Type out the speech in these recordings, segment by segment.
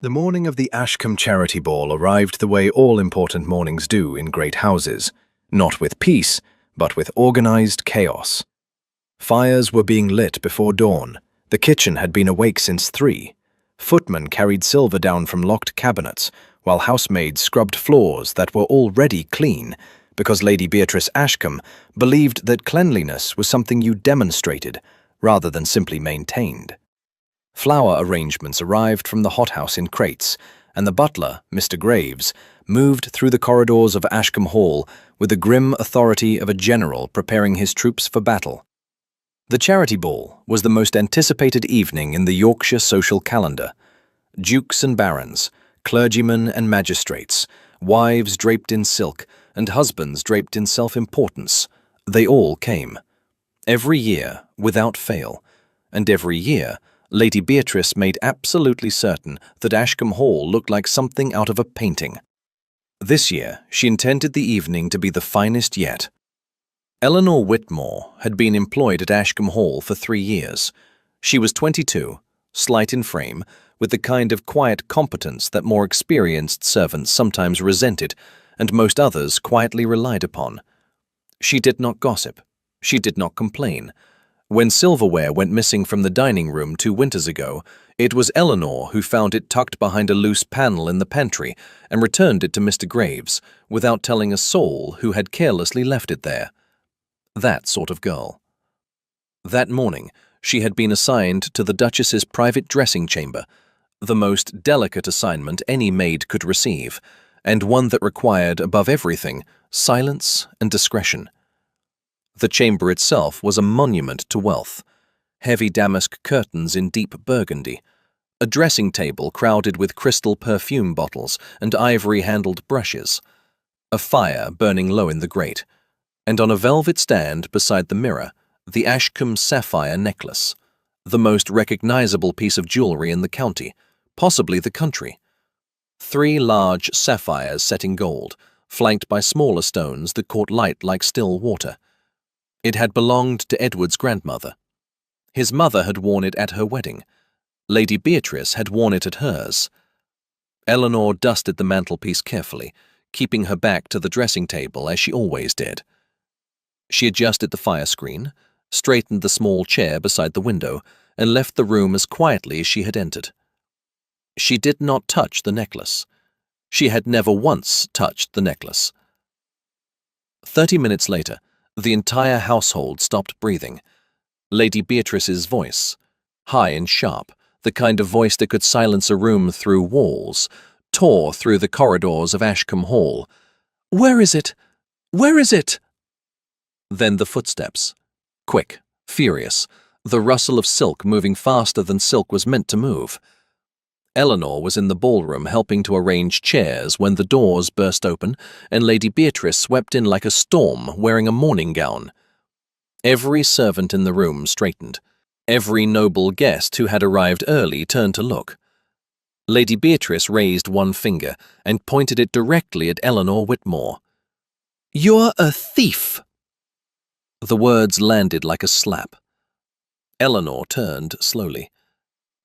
The morning of the Ashcombe Charity Ball arrived the way all important mornings do in great houses, not with peace, but with organized chaos. Fires were being lit before dawn. The kitchen had been awake since 3. Footmen carried silver down from locked cabinets, while housemaids scrubbed floors that were already clean, because Lady Beatrice Ashcombe believed that cleanliness was something you demonstrated, rather than simply maintained. Flower arrangements arrived from the hothouse in crates, and the butler, Mr. Graves, moved through the corridors of Ashcombe Hall with the grim authority of a general preparing his troops for battle. The charity ball was the most anticipated evening in the Yorkshire social calendar. Dukes and barons, clergymen and magistrates, wives draped in silk, and husbands draped in self-importance, they all came. Every year, without fail, and every year, Lady Beatrice made absolutely certain that Ashcombe Hall looked like something out of a painting. This year, she intended the evening to be the finest yet. Eleanor Whitmore had been employed at Ashcombe Hall for 3 years. She was 22, slight in frame, with the kind of quiet competence that more experienced servants sometimes resented, and most others quietly relied upon. She did not gossip. She did not complain. When silverware went missing from the dining room 2 winters ago, it was Eleanor who found it tucked behind a loose panel in the pantry and returned it to Mr. Graves without telling a soul who had carelessly left it there. That sort of girl. That morning, she had been assigned to the Duchess's private dressing chamber, the most delicate assignment any maid could receive, and one that required, above everything, silence and discretion. The chamber itself was a monument to wealth. Heavy damask curtains in deep burgundy, a dressing table crowded with crystal perfume bottles and ivory-handled brushes, a fire burning low in the grate, and on a velvet stand beside the mirror, the Ashcombe sapphire necklace, the most recognizable piece of jewelry in the county, possibly the country. 3 large sapphires set in gold, flanked by smaller stones that caught light like still water. It had belonged to Edward's grandmother. His mother had worn it at her wedding. Lady Beatrice had worn it at hers. Eleanor dusted the mantelpiece carefully, keeping her back to the dressing table as she always did. She adjusted the fire screen, straightened the small chair beside the window, and left the room as quietly as she had entered. She did not touch the necklace. She had never once touched the necklace. 30 minutes later, the entire household stopped breathing. Lady Beatrice's voice, high and sharp, the kind of voice that could silence a room through walls, tore through the corridors of Ashcombe Hall. "Where is it? Where is it?" Then the footsteps. Quick, furious, the rustle of silk moving faster than silk was meant to move. Eleanor was in the ballroom helping to arrange chairs when the doors burst open and Lady Beatrice swept in like a storm wearing a morning gown. Every servant in the room straightened. Every noble guest who had arrived early turned to look. Lady Beatrice raised one finger and pointed it directly at Eleanor Whitmore. "You're a thief!" The words landed like a slap. Eleanor turned slowly.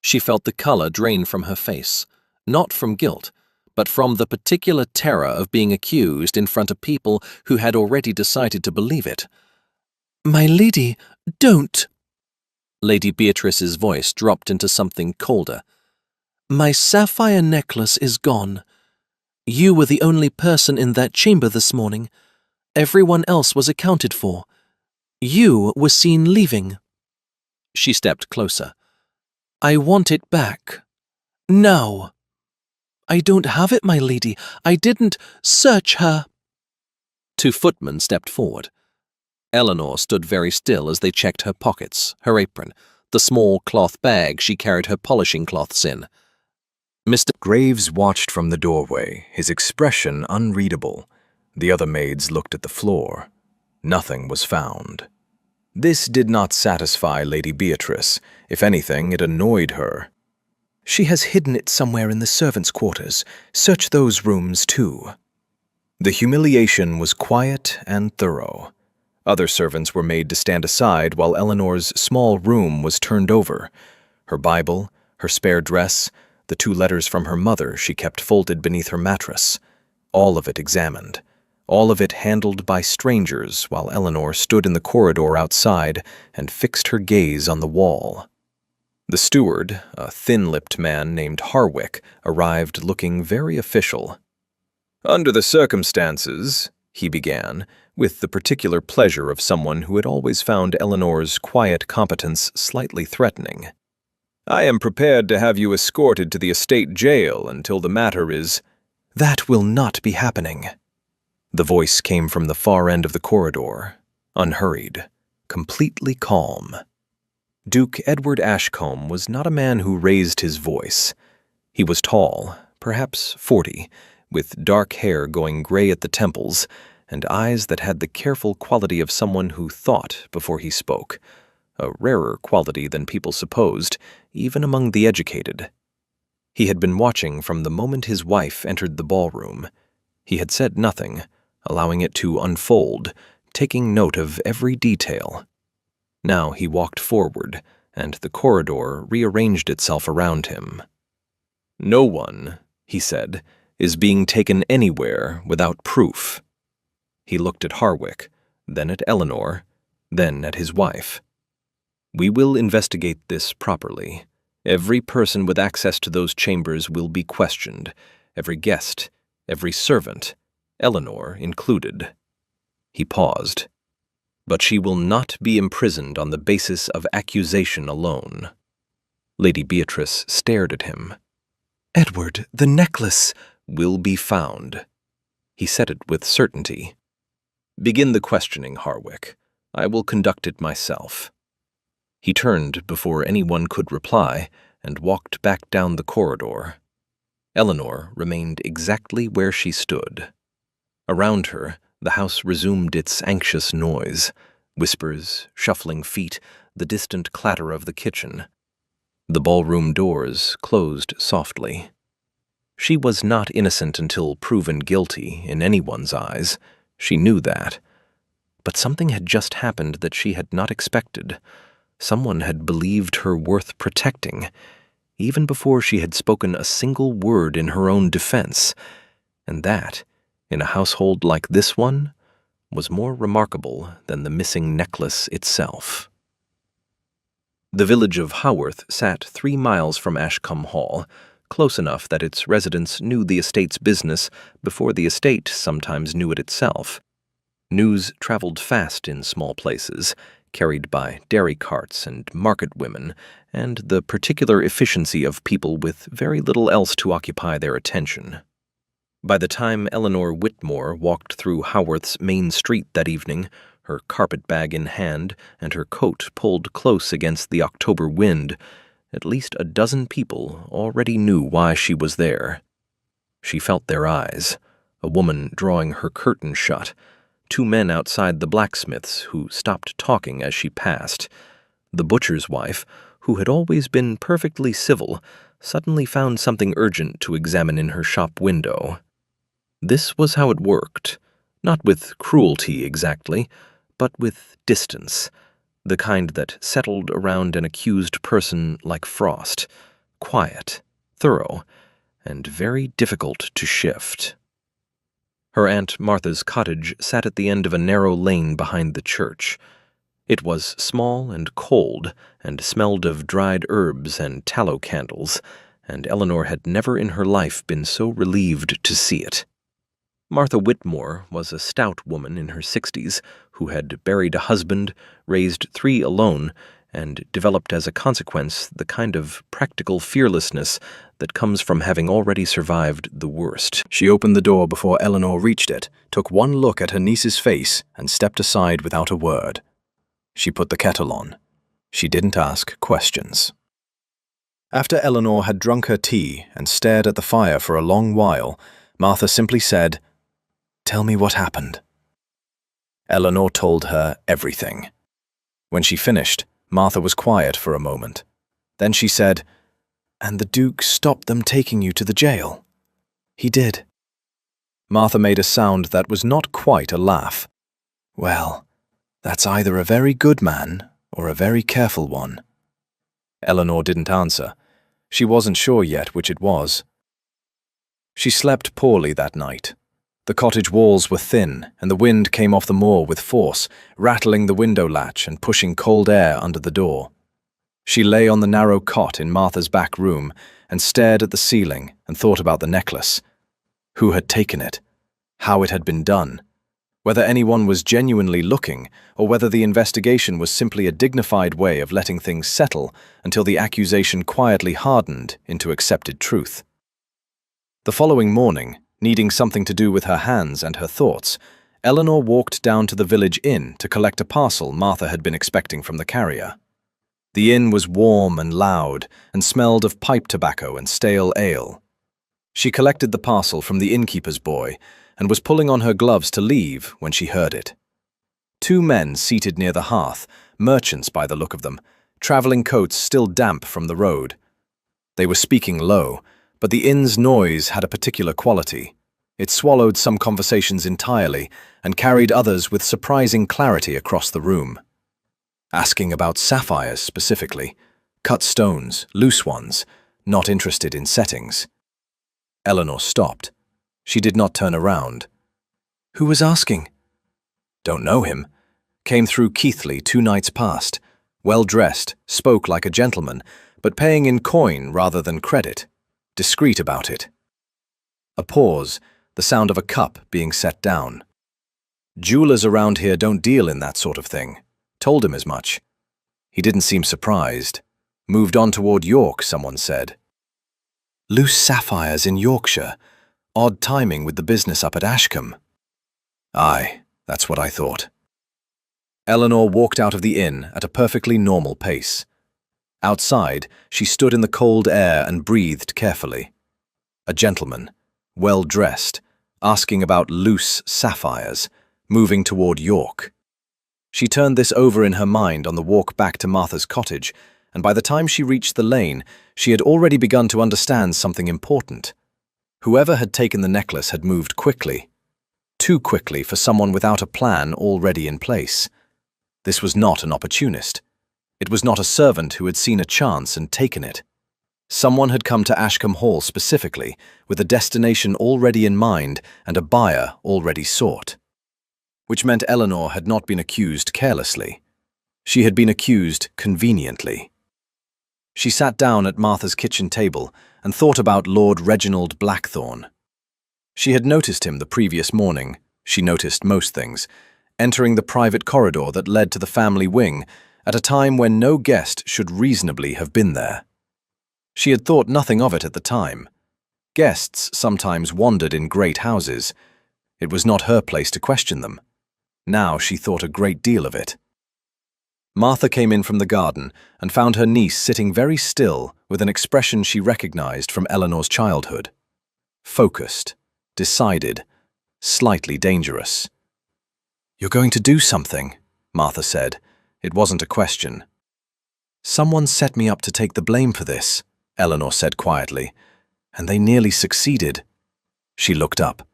She felt the color drain from her face, not from guilt, but from the particular terror of being accused in front of people who had already decided to believe it. "My lady, don't!" Lady Beatrice's voice dropped into something colder. "My sapphire necklace is gone. You were the only person in that chamber this morning. Everyone else was accounted for. You were seen leaving." She stepped closer. "I want it back. Now." "I don't have it, my lady. I didn't search her." 2 footmen stepped forward. Eleanor stood very still as they checked her pockets, her apron, the small cloth bag she carried her polishing cloths in. Mr. Graves watched from the doorway, his expression unreadable. The other maids looked at the floor. Nothing was found. This did not satisfy Lady Beatrice. If anything, it annoyed her. "She has hidden it somewhere in the servants' quarters. Search those rooms too." The humiliation was quiet and thorough. Other servants were made to stand aside while Eleanor's small room was turned over. Her Bible, her spare dress, the 2 letters from her mother she kept folded beneath her mattress. All of it examined. All of it handled by strangers while Eleanor stood in the corridor outside and fixed her gaze on the wall. The steward, a thin-lipped man named Harwick, arrived looking very official. "Under the circumstances," he began, with the particular pleasure of someone who had always found Eleanor's quiet competence slightly threatening, "I am prepared to have you escorted to the estate jail until the matter is—" "That will not be happening." The voice came from the far end of the corridor, unhurried, completely calm. Duke Edward Ashcombe was not a man who raised his voice. He was tall, perhaps 40, with dark hair going gray at the temples, and eyes that had the careful quality of someone who thought before he spoke, a rarer quality than people supposed, even among the educated. He had been watching from the moment his wife entered the ballroom. He had said nothing, allowing it to unfold, taking note of every detail. Now he walked forward, and the corridor rearranged itself around him. "No one," he said, "is being taken anywhere without proof." He looked at Harwick, then at Eleanor, then at his wife. "We will investigate this properly. Every person with access to those chambers will be questioned, every guest, every servant, Eleanor included." He paused. "But she will not be imprisoned on the basis of accusation alone." Lady Beatrice stared at him. "Edward, the necklace—" "Will be found." He said it with certainty. "Begin the questioning, Harwick. I will conduct it myself." He turned before anyone could reply and walked back down the corridor. Eleanor remained exactly where she stood. Around her, the house resumed its anxious noise, whispers, shuffling feet, the distant clatter of the kitchen. The ballroom doors closed softly. She was not innocent until proven guilty in anyone's eyes. She knew that. But something had just happened that she had not expected. Someone had believed her worth protecting, even before she had spoken a single word in her own defense, and that, in a household like this one, was more remarkable than the missing necklace itself. The village of Haworth sat 3 miles from Ashcombe Hall, close enough that its residents knew the estate's business before the estate sometimes knew it itself. News traveled fast in small places, carried by dairy carts and market women, and the particular efficiency of people with very little else to occupy their attention. By the time Eleanor Whitmore walked through Haworth's main street that evening, her carpet-bag in hand and her coat pulled close against the October wind, at least a dozen people already knew why she was there. She felt their eyes, a woman drawing her curtain shut, 2 men outside the blacksmith's who stopped talking as she passed. The butcher's wife, who had always been perfectly civil, suddenly found something urgent to examine in her shop window. This was how it worked, not with cruelty exactly, but with distance, the kind that settled around an accused person like frost, quiet, thorough, and very difficult to shift. Her Aunt Martha's cottage sat at the end of a narrow lane behind the church. It was small and cold, and smelled of dried herbs and tallow candles, and Eleanor had never in her life been so relieved to see it. Martha Whitmore was a stout woman in her 60s who had buried a husband, raised 3 alone, and developed as a consequence the kind of practical fearlessness that comes from having already survived the worst. She opened the door before Eleanor reached it, took one look at her niece's face, and stepped aside without a word. She put the kettle on. She didn't ask questions. After Eleanor had drunk her tea and stared at the fire for a long while, Martha simply said, "Tell me what happened." Eleanor told her everything. When she finished, Martha was quiet for a moment. Then she said, "And the Duke stopped them taking you to the jail?" "He did." Martha made a sound that was not quite a laugh. "Well, that's either a very good man or a very careful one." Eleanor didn't answer. She wasn't sure yet which it was. She slept poorly that night. The cottage walls were thin, and the wind came off the moor with force, rattling the window latch and pushing cold air under the door. She lay on the narrow cot in Martha's back room and stared at the ceiling and thought about the necklace. Who had taken it? How it had been done? Whether anyone was genuinely looking, or whether the investigation was simply a dignified way of letting things settle until the accusation quietly hardened into accepted truth. The following morning, needing something to do with her hands and her thoughts, Eleanor walked down to the village inn to collect a parcel Martha had been expecting from the carrier. The inn was warm and loud and smelled of pipe tobacco and stale ale. She collected the parcel from the innkeeper's boy and was pulling on her gloves to leave when she heard it. Two men seated near the hearth, merchants by the look of them, traveling coats still damp from the road. They were speaking low, but the inn's noise had a particular quality. It swallowed some conversations entirely and carried others with surprising clarity across the room. Asking about sapphires specifically, cut stones, loose ones, not interested in settings. Eleanor stopped. She did not turn around. Who was asking? Don't know him. Came through Keighley 2 nights past. Well-dressed, spoke like a gentleman, but paying in coin rather than credit. Discreet about it. A pause, the sound of a cup being set down. Jewelers around here don't deal in that sort of thing. Told him as much. He didn't seem surprised. Moved on toward York, someone said. Loose sapphires in Yorkshire. Odd timing with the business up at Ashcombe. Aye, that's what I thought. Eleanor walked out of the inn at a perfectly normal pace. Outside, she stood in the cold air and breathed carefully. A gentleman, well-dressed, asking about loose sapphires, moving toward York. She turned this over in her mind on the walk back to Martha's cottage, and by the time she reached the lane, she had already begun to understand something important. Whoever had taken the necklace had moved quickly. Too quickly for someone without a plan already in place. This was not an opportunist. It was not a servant who had seen a chance and taken it. Someone had come to Ashcombe Hall specifically, with a destination already in mind and a buyer already sought. Which meant Eleanor had not been accused carelessly. She had been accused conveniently. She sat down at Martha's kitchen table and thought about Lord Reginald Blackthorne. She had noticed him the previous morning, she noticed most things, entering the private corridor that led to the family wing at a time when no guest should reasonably have been there. She had thought nothing of it at the time. Guests sometimes wandered in great houses. It was not her place to question them. Now she thought a great deal of it. Martha came in from the garden and found her niece sitting very still with an expression she recognized from Eleanor's childhood. Focused, decided, slightly dangerous. "You're going to do something," Martha said. It wasn't a question. "Someone set me up to take the blame for this," Eleanor said quietly, "and they nearly succeeded." She looked up.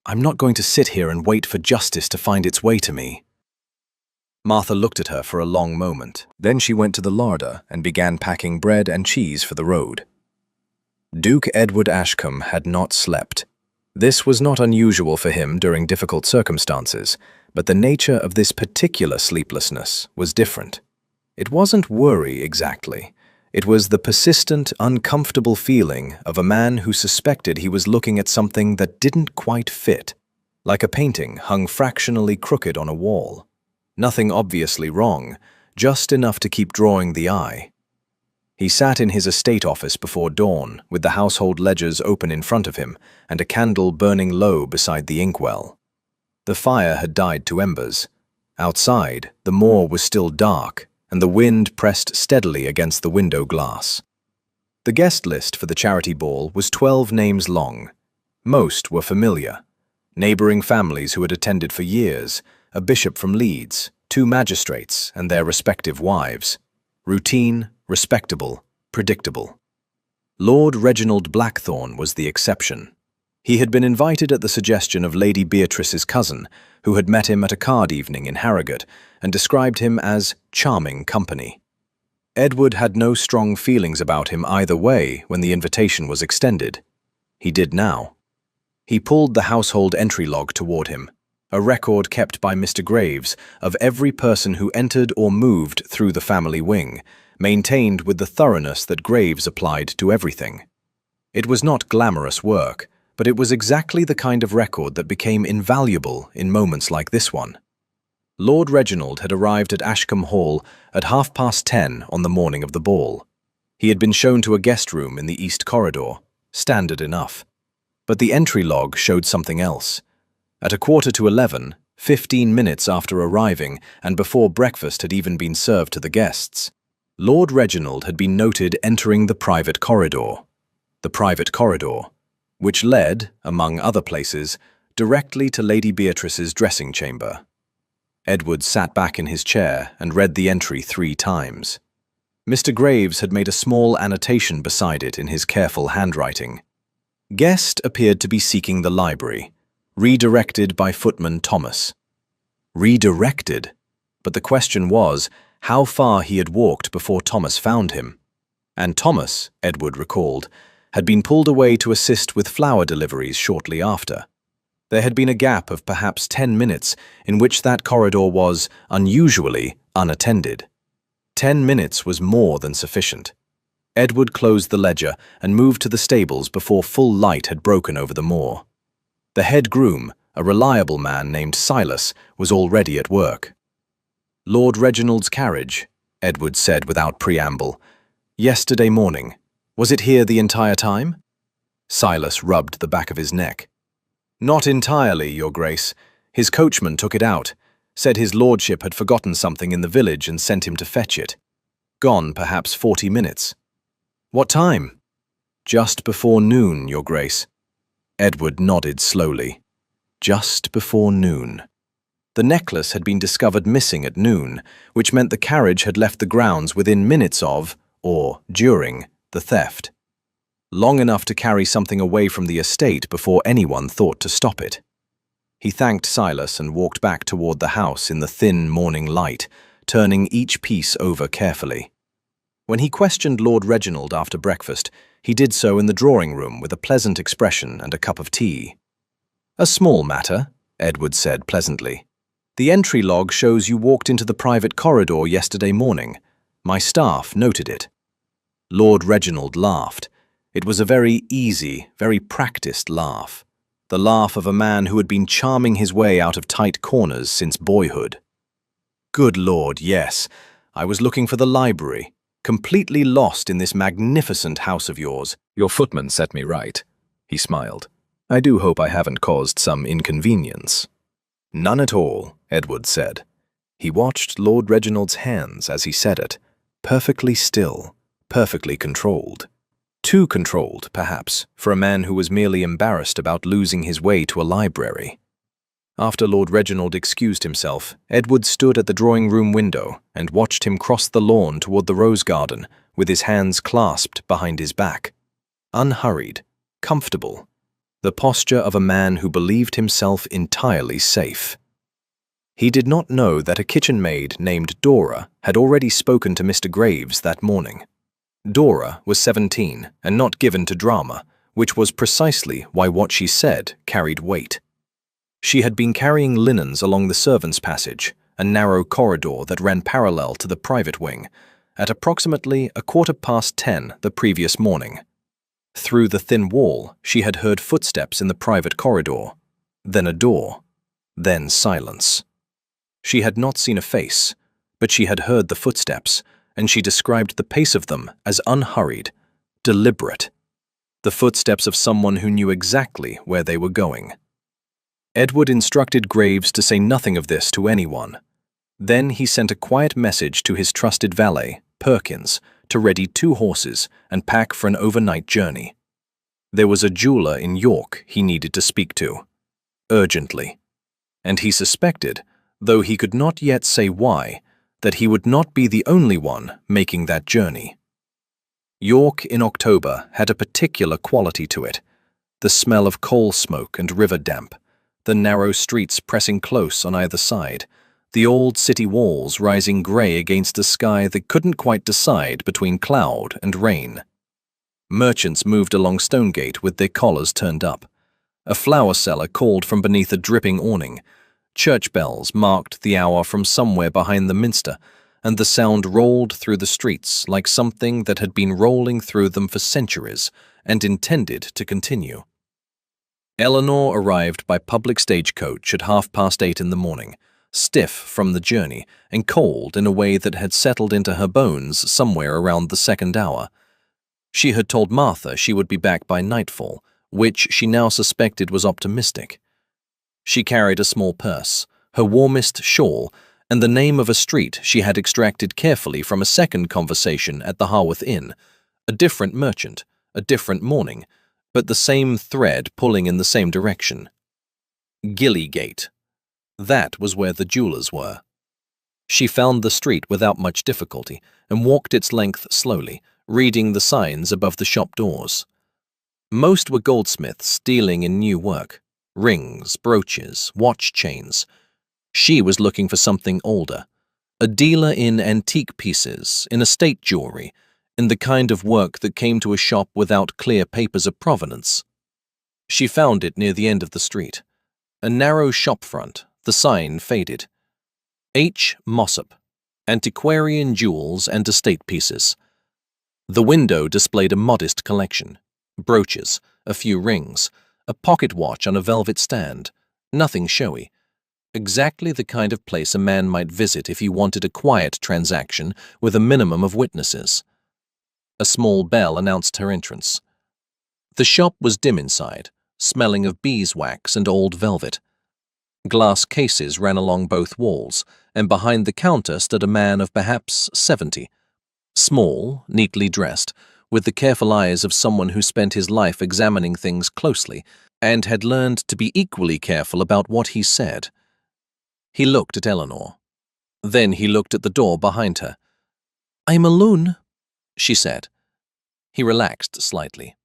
"I'm not going to sit here and wait for justice to find its way to me." Martha looked at her for a long moment. Then she went to the larder and began packing bread and cheese for the road. Duke Edward Ashcombe had not slept. This was not unusual for him during difficult circumstances, but the nature of this particular sleeplessness was different. It wasn't worry exactly. It was the persistent, uncomfortable feeling of a man who suspected he was looking at something that didn't quite fit, like a painting hung fractionally crooked on a wall. Nothing obviously wrong, just enough to keep drawing the eye. He sat in his estate office before dawn, with the household ledgers open in front of him and a candle burning low beside the inkwell. The fire had died to embers. Outside, the moor was still dark, and the wind pressed steadily against the window glass. The guest list for the charity ball was 12 names long. Most were familiar. Neighbouring families who had attended for years, a bishop from Leeds, 2 magistrates and their respective wives. Routine, respectable, predictable. Lord Reginald Blackthorne was the exception. He had been invited at the suggestion of Lady Beatrice's cousin, who had met him at a card evening in Harrogate and described him as charming company. Edward had no strong feelings about him either way when the invitation was extended. He did now. He pulled the household entry log toward him, a record kept by Mr. Graves of every person who entered or moved through the family wing, maintained with the thoroughness that Graves applied to everything. It was not glamorous work, but it was exactly the kind of record that became invaluable in moments like this one. Lord Reginald had arrived at Ashcombe Hall at 10:30 on the morning of the ball. He had been shown to a guest room in the east corridor, standard enough. But the entry log showed something else. At 11:15, 15 minutes after arriving and before breakfast had even been served to the guests, Lord Reginald had been noted entering the private corridor. The private corridor, which led, among other places, directly to Lady Beatrice's dressing chamber. Edward sat back in his chair and read the entry 3 times. Mr. Graves had made a small annotation beside it in his careful handwriting. Guest appeared to be seeking the library, redirected by footman Thomas. Redirected? But the question was, how far he had walked before Thomas found him. And Thomas, Edward recalled, had been pulled away to assist with flower deliveries shortly after. There had been a gap of perhaps 10 minutes in which that corridor was, unusually, unattended. 10 minutes was more than sufficient. Edward closed the ledger and moved to the stables before full light had broken over the moor. The head groom, a reliable man named Silas, was already at work. "Lord Reginald's carriage," Edward said without preamble. "Yesterday morning. Was it here the entire time?" Silas rubbed the back of his neck. "Not entirely, Your Grace. His coachman took it out, said his lordship had forgotten something in the village and sent him to fetch it. Gone perhaps 40 minutes. What time?" "Just before noon, Your Grace." Edward nodded slowly. Just before noon. The necklace had been discovered missing at noon, which meant the carriage had left the grounds within minutes of, or during, the theft. Long enough to carry something away from the estate before anyone thought to stop it. He thanked Silas and walked back toward the house in the thin morning light, turning each piece over carefully. When he questioned Lord Reginald after breakfast, he did so in the drawing-room with a pleasant expression and a cup of tea. "A small matter," Edward said pleasantly. "The entry log shows you walked into the private corridor yesterday morning. My staff noted it." Lord Reginald laughed. It was a very easy, very practiced laugh. The laugh of a man who had been charming his way out of tight corners since boyhood. "Good Lord, yes. I was looking for the library, completely lost in this magnificent house of yours. Your footman set me right." He smiled. "I do hope I haven't caused some inconvenience." "None at all," Edward said. He watched Lord Reginald's hands as he said it, perfectly still, perfectly controlled. Too controlled, perhaps, for a man who was merely embarrassed about losing his way to a library. After Lord Reginald excused himself, Edward stood at the drawing-room window and watched him cross the lawn toward the rose garden with his hands clasped behind his back. Unhurried, comfortable, the posture of a man who believed himself entirely safe. He did not know that a kitchen maid named Dora had already spoken to Mr. Graves that morning. Dora was 17 and not given to drama, which was precisely why what she said carried weight. She had been carrying linens along the servants' passage, a narrow corridor that ran parallel to the private wing, at approximately 10:15 the previous morning. Through the thin wall, she had heard footsteps in the private corridor, then a door, then silence. She had not seen a face, but she had heard the footsteps, and she described the pace of them as unhurried, deliberate. The footsteps of someone who knew exactly where they were going. Edward instructed Graves to say nothing of this to anyone. Then he sent a quiet message to his trusted valet, Perkins, to ready 2 horses and pack for an overnight journey. There was a jeweler in York he needed to speak to, urgently, and he suspected, though he could not yet say why, that he would not be the only one making that journey. York in October had a particular quality to it, the smell of coal smoke and river damp, the narrow streets pressing close on either side, the old city walls rising grey against a sky that couldn't quite decide between cloud and rain. Merchants moved along Stonegate with their collars turned up. A flower seller called from beneath a dripping awning. Church bells marked the hour from somewhere behind the minster, and the sound rolled through the streets like something that had been rolling through them for centuries and intended to continue. Eleanor arrived by public stagecoach at 8:30 in the morning, stiff from the journey and cold in a way that had settled into her bones somewhere around the second hour. She had told Martha she would be back by nightfall, which she now suspected was optimistic. She carried a small purse, her warmest shawl, and the name of a street she had extracted carefully from a second conversation at the Haworth Inn. A different merchant, a different morning, but the same thread pulling in the same direction. Gillygate. That was where the jewelers were. She found the street without much difficulty and walked its length slowly, reading the signs above the shop doors. Most were goldsmiths dealing in new work, rings, brooches, watch chains. She was looking for something older, a dealer in antique pieces, in estate jewelry, in the kind of work that came to a shop without clear papers of provenance. She found it near the end of the street. A narrow shop front, the sign faded. H. Mossop, Antiquarian Jewels and Estate Pieces. The window displayed a modest collection. Brooches, a few rings, a pocket watch on a velvet stand, nothing showy. Exactly the kind of place a man might visit if he wanted a quiet transaction with a minimum of witnesses. A small bell announced her entrance. The shop was dim inside, smelling of beeswax and old velvet. Glass cases ran along both walls, and behind the counter stood a man of perhaps 70. Small, neatly dressed, with the careful eyes of someone who spent his life examining things closely and had learned to be equally careful about what he said. He looked at Eleanor. Then he looked at the door behind her. "I'm alone," she said. He relaxed slightly.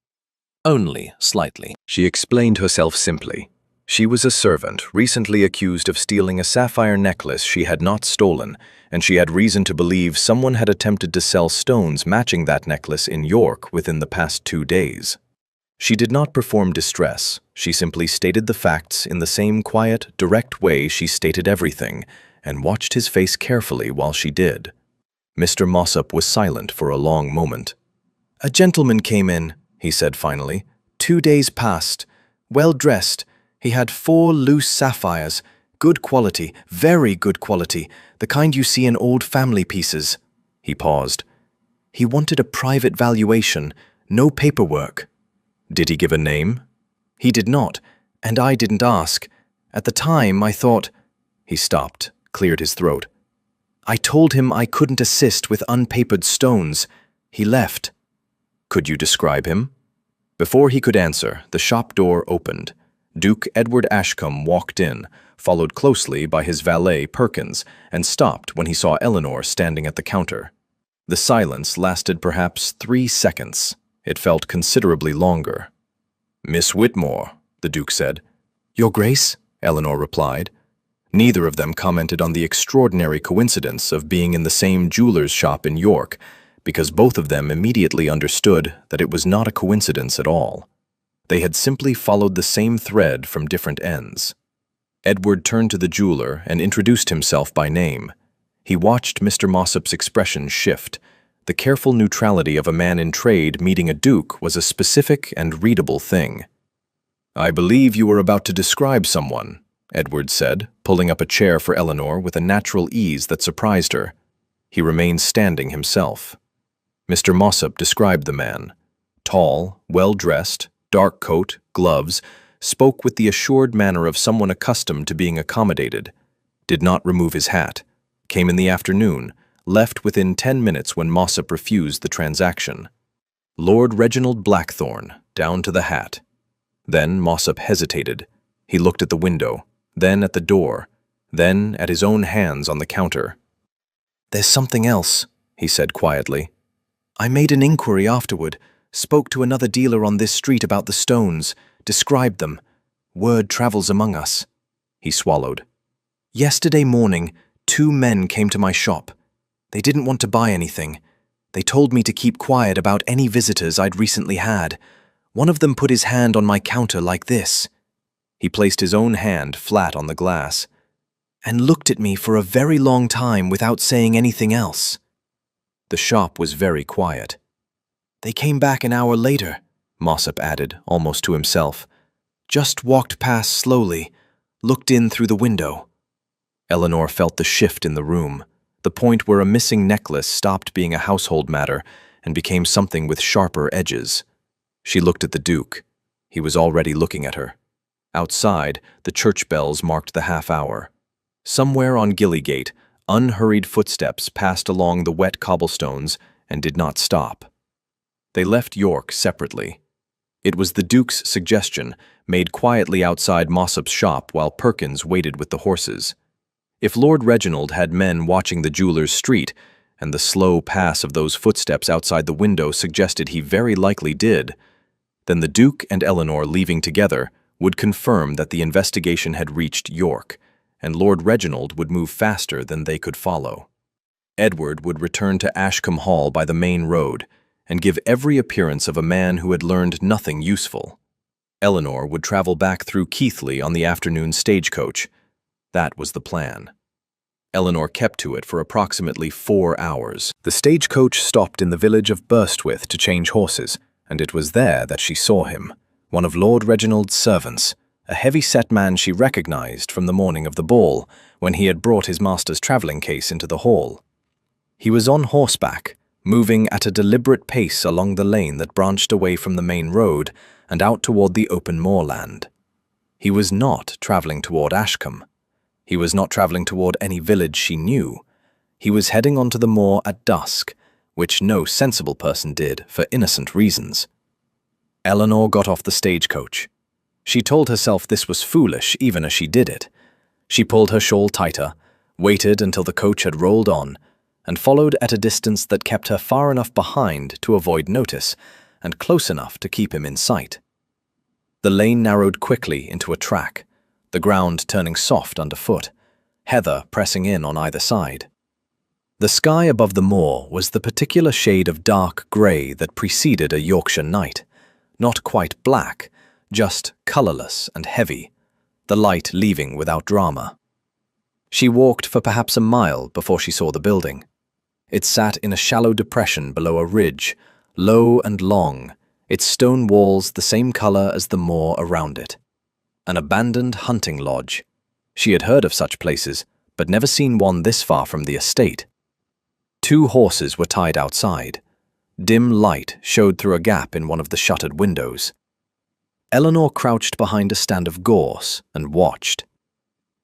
Only slightly. She explained herself simply. She was a servant, recently accused of stealing a sapphire necklace she had not stolen, and she had reason to believe someone had attempted to sell stones matching that necklace in York within the past 2 days. She did not perform distress. She simply stated the facts in the same quiet, direct way she stated everything, and watched his face carefully while she did. Mr. Mossop was silent for a long moment. "A gentleman came in," he said finally. 2 days past. Well dressed. He had 4 loose sapphires. Good quality, very good quality, the kind you see in old family pieces." He paused. "He wanted a private valuation, no paperwork." "Did he give a name?" "He did not, and I didn't ask. At the time, I thought—" He stopped, cleared his throat. "I told him I couldn't assist with unpapered stones. He left." "Could you describe him?" Before he could answer, the shop door opened. Duke Edward Ashcombe walked in, followed closely by his valet Perkins, and stopped when he saw Eleanor standing at the counter. The silence lasted perhaps 3 seconds. It felt considerably longer. "Miss Whitmore," the Duke said. "Your Grace," Eleanor replied. Neither of them commented on the extraordinary coincidence of being in the same jeweler's shop in York, because both of them immediately understood that it was not a coincidence at all. They had simply followed the same thread from different ends. Edward turned to the jeweler and introduced himself by name. He watched Mr. Mossop's expression shift. The careful neutrality of a man in trade meeting a duke was a specific and readable thing. "I believe you were about to describe someone," Edward said, pulling up a chair for Eleanor with a natural ease that surprised her. He remained standing himself. Mr. Mossop described the man. Tall, well-dressed, dark coat, gloves, spoke with the assured manner of someone accustomed to being accommodated, did not remove his hat, came in the afternoon, left within 10 minutes when Mossop refused the transaction. Lord Reginald Blackthorne, down to the hat. Then Mossop hesitated. He looked at the window, then at the door, then at his own hands on the counter. "There's something else," he said quietly. "I made an inquiry afterward, spoke to another dealer on this street about the stones, described them. Word travels among us." He swallowed. "Yesterday morning, 2 men came to my shop. They didn't want to buy anything. They told me to keep quiet about any visitors I'd recently had. One of them put his hand on my counter like this. He placed his own hand flat on the glass and looked at me for a very long time without saying anything else. The shop was very quiet. They came back an hour later, Mossop added, almost to himself. Just walked past slowly, looked in through the window. Eleanor felt the shift in the room, the point where a missing necklace stopped being a household matter and became something with sharper edges. She looked at the Duke. He was already looking at her. Outside, the church bells marked the half-hour. Somewhere on Gillygate, unhurried footsteps passed along the wet cobblestones and did not stop. They left York separately. It was the Duke's suggestion, made quietly outside Mossop's shop while Perkins waited with the horses. If Lord Reginald had men watching the jeweller's street, and the slow pass of those footsteps outside the window suggested he very likely did, then the Duke and Eleanor leaving together would confirm that the investigation had reached York, and Lord Reginald would move faster than they could follow. Edward would return to Ashcombe Hall by the main road and give every appearance of a man who had learned nothing useful. Eleanor would travel back through Keighley on the afternoon stagecoach. That was the plan. Eleanor kept to it for approximately 4 hours. The stagecoach stopped in the village of Burstwith to change horses, and it was there that she saw him, one of Lord Reginald's servants, a heavy-set man she recognized from the morning of the ball, when he had brought his master's travelling case into the hall. He was on horseback, moving at a deliberate pace along the lane that branched away from the main road and out toward the open moorland. He was not travelling toward Ashcombe. He was not travelling toward any village she knew. He was heading onto the moor at dusk, which no sensible person did for innocent reasons. Eleanor got off the stagecoach. She told herself this was foolish even as she did it. She pulled her shawl tighter, waited until the coach had rolled on, and followed at a distance that kept her far enough behind to avoid notice and close enough to keep him in sight. The lane narrowed quickly into a track, the ground turning soft underfoot, heather pressing in on either side. The sky above the moor was the particular shade of dark grey that preceded a Yorkshire night, not quite black, just colourless and heavy, the light leaving without drama. She walked for perhaps a mile before she saw the building. It sat in a shallow depression below a ridge, low and long, its stone walls the same colour as the moor around it. An abandoned hunting lodge. She had heard of such places, but never seen one this far from the estate. 2 horses were tied outside. Dim light showed through a gap in one of the shuttered windows. Eleanor crouched behind a stand of gorse and watched.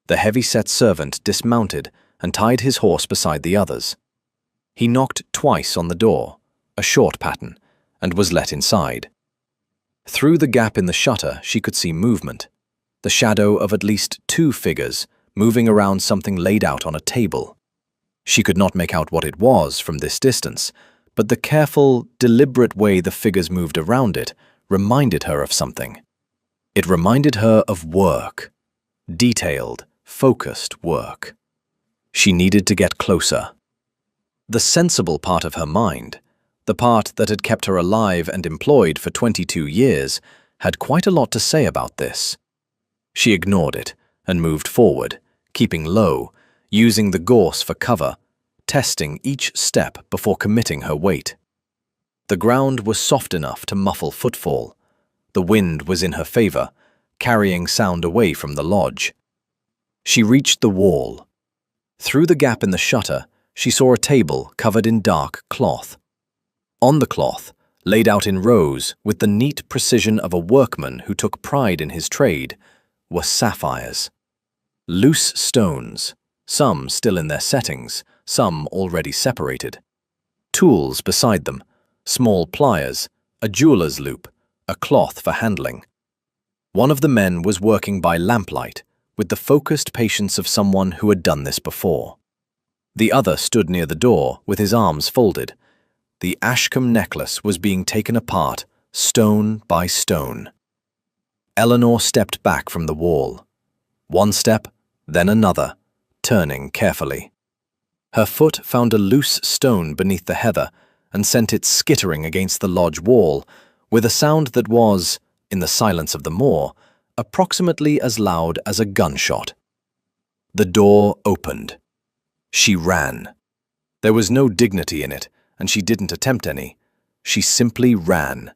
The heavy-set servant dismounted and tied his horse beside the others. He knocked twice on the door, a short pattern, and was let inside. Through the gap in the shutter she could see movement, the shadow of at least 2 figures moving around something laid out on a table. She could not make out what it was from this distance, but the careful, deliberate way the figures moved around it reminded her of something. It reminded her of work. Detailed, focused work. She needed to get closer. The sensible part of her mind, the part that had kept her alive and employed for 22 years, had quite a lot to say about this. She ignored it and moved forward, keeping low, using the gorse for cover, testing each step before committing her weight. The ground was soft enough to muffle footfall. The wind was in her favor, carrying sound away from the lodge. She reached the wall. Through the gap in the shutter, she saw a table covered in dark cloth. On the cloth, laid out in rows with the neat precision of a workman who took pride in his trade, were sapphires. Loose stones, some still in their settings, some already separated. Tools beside them, small pliers, a jeweller's loop, a cloth for handling. One of the men was working by lamplight, with the focused patience of someone who had done this before. The other stood near the door with his arms folded. The Ashcombe necklace was being taken apart, stone by stone. Eleanor stepped back from the wall. One step, then another, turning carefully. Her foot found a loose stone beneath the heather and sent it skittering against the lodge wall, with a sound that was, in the silence of the moor, approximately as loud as a gunshot. The door opened. She ran. There was no dignity in it, and she didn't attempt any. She simply ran,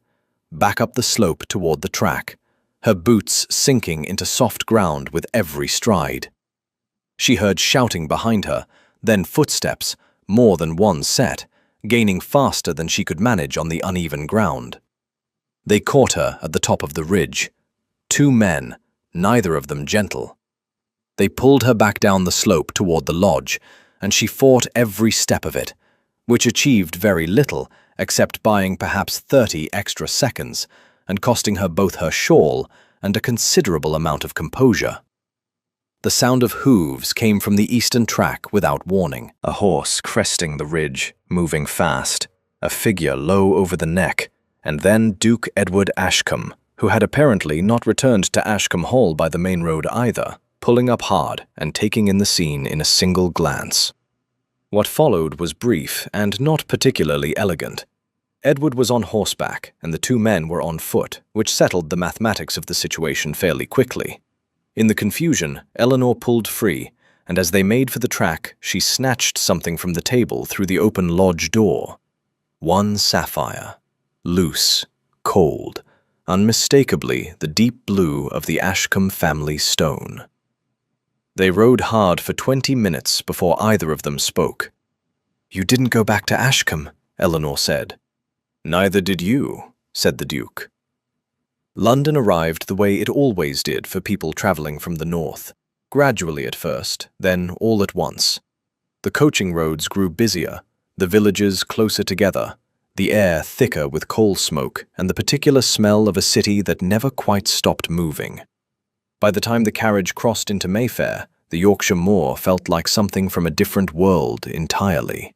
back up the slope toward the track, her boots sinking into soft ground with every stride. She heard shouting behind her, then footsteps, more than one set, gaining faster than she could manage on the uneven ground. They caught her at the top of the ridge. 2 men, neither of them gentle. They pulled her back down the slope toward the lodge, and she fought every step of it, which achieved very little except buying perhaps 30 extra seconds and costing her both her shawl and a considerable amount of composure. The sound of hooves came from the eastern track without warning. A horse cresting the ridge, moving fast, a figure low over the neck, and then Duke Edward Ashcombe, who had apparently not returned to Ashcombe Hall by the main road either, pulling up hard and taking in the scene in a single glance. What followed was brief and not particularly elegant. Edward was on horseback, and the 2 men were on foot, which settled the mathematics of the situation fairly quickly. In the confusion, Eleanor pulled free, and as they made for the track, she snatched something from the table through the open lodge door. 1 sapphire, loose, cold, unmistakably the deep blue of the Ashcombe family stone. They rode hard for 20 minutes before either of them spoke. "You didn't go back to Ashcombe," Eleanor said. "Neither did you," said the Duke. London arrived the way it always did for people travelling from the north, gradually at first, then all at once. The coaching roads grew busier, the villages closer together, the air thicker with coal smoke and the particular smell of a city that never quite stopped moving. By the time the carriage crossed into Mayfair, the Yorkshire moor felt like something from a different world entirely.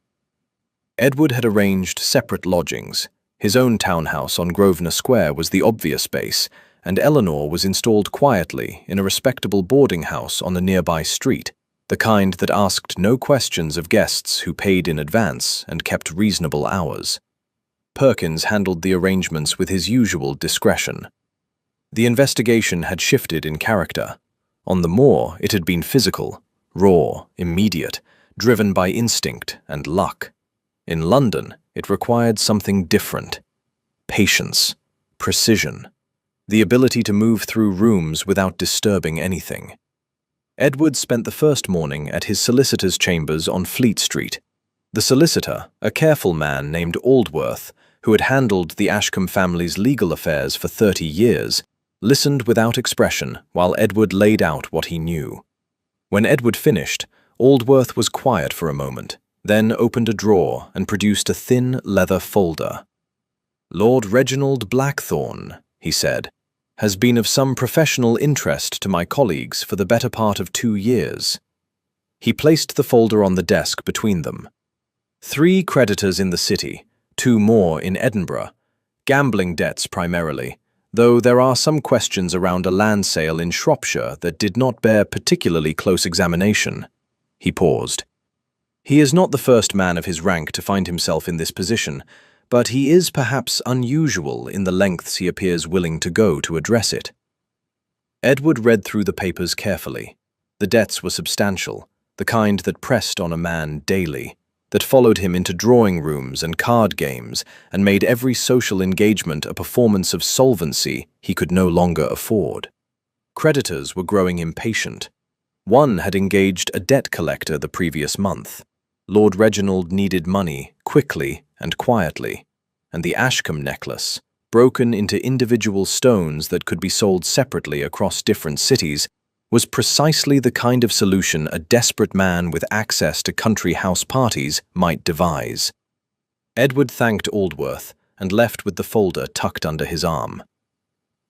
Edward had arranged separate lodgings. His own townhouse on Grosvenor Square was the obvious base, and Eleanor was installed quietly in a respectable boarding house on a nearby street, the kind that asked no questions of guests who paid in advance and kept reasonable hours. Perkins handled the arrangements with his usual discretion. The investigation had shifted in character. On the moor, it had been physical, raw, immediate, driven by instinct and luck. In London, it required something different. Patience, precision, the ability to move through rooms without disturbing anything. Edward spent the first morning at his solicitor's chambers on Fleet Street. The solicitor, a careful man named Aldworth, who had handled the Ashcombe family's legal affairs for 30 years, listened without expression while Edward laid out what he knew. When Edward finished, Aldworth was quiet for a moment, then opened a drawer and produced a thin leather folder. "Lord Reginald Blackthorne," he said, "has been of some professional interest to my colleagues for the better part of 2 years." He placed the folder on the desk between them. 3 creditors in the city, 2 more in Edinburgh, gambling debts primarily, though there are some questions around a land sale in Shropshire that did not bear particularly close examination. He paused. He is not the first man of his rank to find himself in this position, but he is perhaps unusual in the lengths he appears willing to go to address it. Edward read through the papers carefully. The debts were substantial, the kind that pressed on a man daily, that followed him into drawing rooms and card games and made every social engagement a performance of solvency he could no longer afford. Creditors were growing impatient. One had engaged a debt collector the previous month. Lord Reginald needed money quickly and quietly, and the Ashcombe necklace, broken into individual stones that could be sold separately across different cities, was precisely the kind of solution a desperate man with access to country house parties might devise. Edward thanked Aldworth and left with the folder tucked under his arm.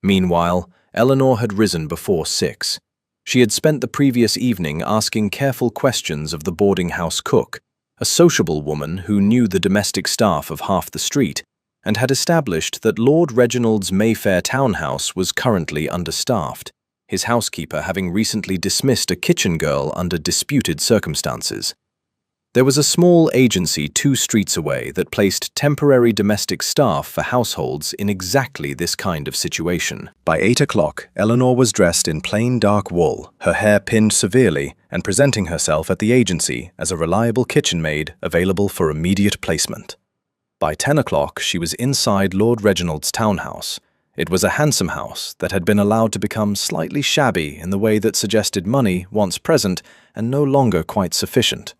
Meanwhile, Eleanor had risen before 6. She had spent the previous evening asking careful questions of the boarding house cook, a sociable woman who knew the domestic staff of half the street, and had established that Lord Reginald's Mayfair townhouse was currently understaffed, his housekeeper having recently dismissed a kitchen girl under disputed circumstances. There was a small agency 2 streets away that placed temporary domestic staff for households in exactly this kind of situation. By 8 o'clock, Eleanor was dressed in plain dark wool, her hair pinned severely, and presenting herself at the agency as a reliable kitchen maid available for immediate placement. By 10 o'clock, she was inside Lord Reginald's townhouse. It was a handsome house that had been allowed to become slightly shabby in the way that suggested money once present and no longer quite sufficient.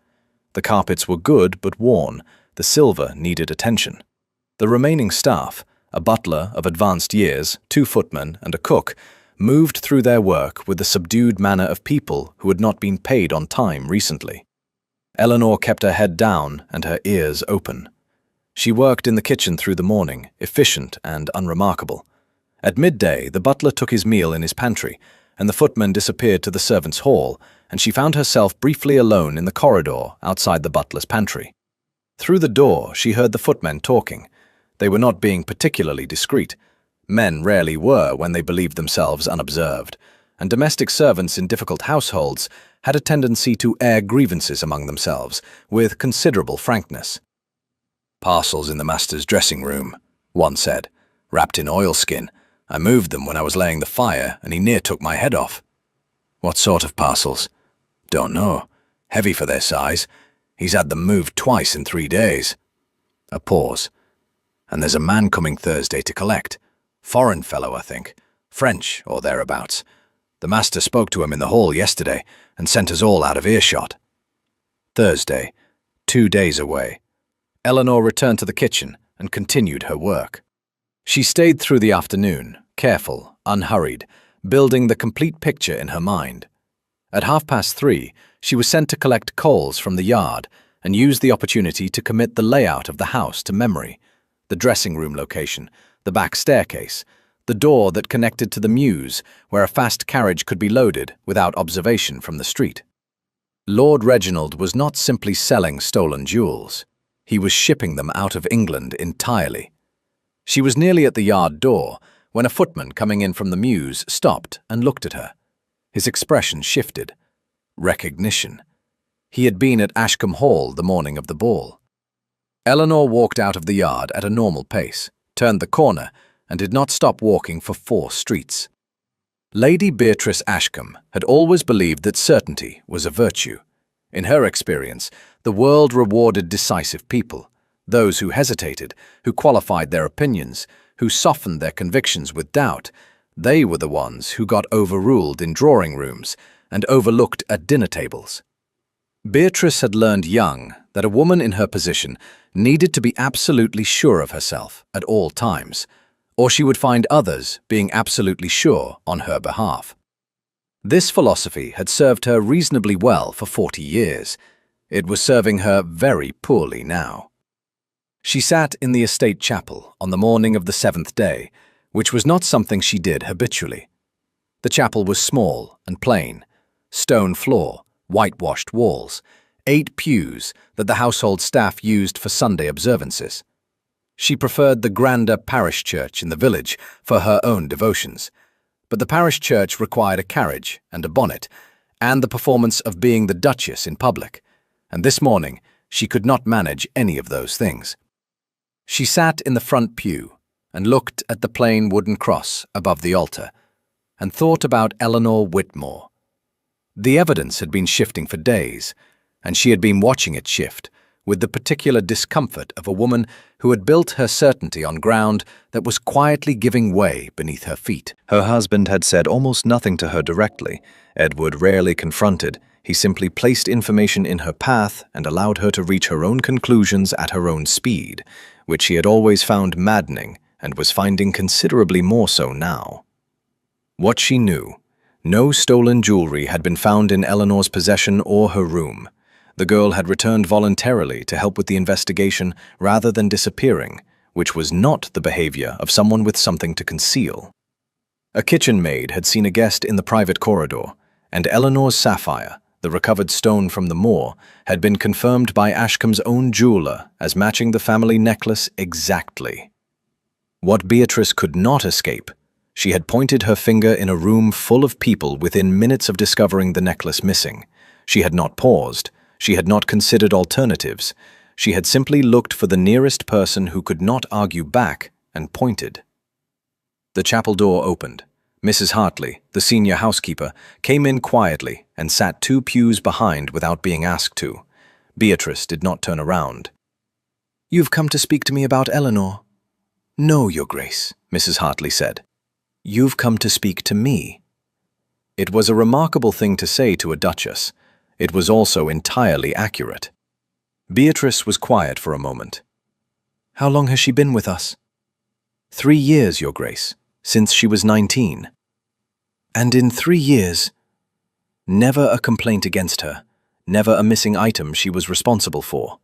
The carpets were good but worn, the silver needed attention. The remaining staff, a butler of advanced years, 2 footmen and a cook, moved through their work with the subdued manner of people who had not been paid on time recently. Eleanor kept her head down and her ears open. She worked in the kitchen through the morning, efficient and unremarkable. At midday, the butler took his meal in his pantry, and the footman disappeared to the servants' hall, and she found herself briefly alone in the corridor outside the butler's pantry. Through the door, she heard the footmen talking. They were not being particularly discreet. Men rarely were when they believed themselves unobserved, and domestic servants in difficult households had a tendency to air grievances among themselves with considerable frankness. "Parcels in the master's dressing room," one said, "wrapped in oilskin. I moved them when I was laying the fire, and he near took my head off." "What sort of parcels?" "Don't know. Heavy for their size. He's had them moved twice in 3 days." A pause. "And there's a man coming Thursday to collect. Foreign fellow, I think. French, or thereabouts. The master spoke to him in the hall yesterday, and sent us all out of earshot." Thursday, 2 days away. Eleanor returned to the kitchen and continued her work. She stayed through the afternoon, careful, unhurried, building the complete picture in her mind. At 3:30, she was sent to collect coals from the yard and used the opportunity to commit the layout of the house to memory: the dressing room location, the back staircase, the door that connected to the mews where a fast carriage could be loaded without observation from the street. Lord Reginald was not simply selling stolen jewels. He was shipping them out of England entirely. She was nearly at the yard door when a footman coming in from the mews stopped and looked at her. His expression shifted. Recognition. He had been at Ashcombe Hall the morning of the ball. Eleanor walked out of the yard at a normal pace, turned the corner, and did not stop walking for 4 streets. Lady Beatrice Ashcombe had always believed that certainty was a virtue. In her experience, the world rewarded decisive people, those who hesitated, who qualified their opinions, who softened their convictions with doubt. They were the ones who got overruled in drawing rooms and overlooked at dinner tables. Beatrice had learned young that a woman in her position needed to be absolutely sure of herself at all times, or she would find others being absolutely sure on her behalf. This philosophy had served her reasonably well for 40 years. It was serving her very poorly now. She sat in the estate chapel on the morning of the 7th day, which was not something she did habitually. The chapel was small and plain, stone floor, whitewashed walls, 8 pews that the household staff used for Sunday observances. She preferred the grander parish church in the village for her own devotions, but the parish church required a carriage and a bonnet, and the performance of being the Duchess in public, and this morning she could not manage any of those things. She sat in the front pew and looked at the plain wooden cross above the altar, and thought about Eleanor Whitmore. The evidence had been shifting for days, and she had been watching it shift, with the particular discomfort of a woman who had built her certainty on ground that was quietly giving way beneath her feet. Her husband had said almost nothing to her directly. Edward rarely confronted. He simply placed information in her path and allowed her to reach her own conclusions at her own speed, which she had always found maddening and was finding considerably more so now. What she knew: no stolen jewelry had been found in Eleanor's possession or her room. The girl had returned voluntarily to help with the investigation rather than disappearing, which was not the behavior of someone with something to conceal. A kitchen maid had seen a guest in the private corridor, and Eleanor's sapphire, the recovered stone from the moor, had been confirmed by Ashcombe's own jeweler as matching the family necklace exactly. What Beatrice could not escape: she had pointed her finger in a room full of people within minutes of discovering the necklace missing. She had not paused. She had not considered alternatives. She had simply looked for the nearest person who could not argue back and pointed. The chapel door opened. Mrs. Hartley, the senior housekeeper, came in quietly and sat 2 pews behind without being asked to. Beatrice did not turn around. "You've come to speak to me about Eleanor?" "No, Your Grace," Mrs. Hartley said. "You've come to speak to me." It was a remarkable thing to say to a duchess. It was also entirely accurate. Beatrice was quiet for a moment. "How long has she been with us?" 3 years, Your Grace, since she was 19. "And in 3 years, never a complaint against her, never a missing item she was responsible for?"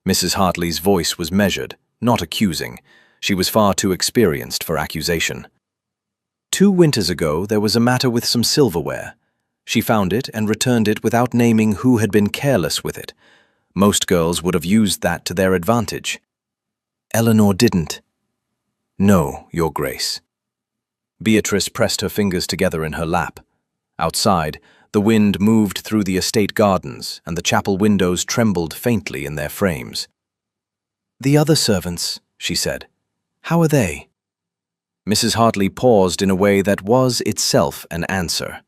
Mrs. Hartley's voice was measured, not accusing. She was far too experienced for accusation. 2 winters ago, there was a matter with some silverware. She found it and returned it without naming who had been careless with it. Most girls would have used that to their advantage. Eleanor didn't. "No, Your Grace." Beatrice pressed her fingers together in her lap. Outside, the wind moved through the estate gardens, and the chapel windows trembled faintly in their frames. "The other servants," she said. "How are they?" Mrs. Hartley paused in a way that was itself an answer.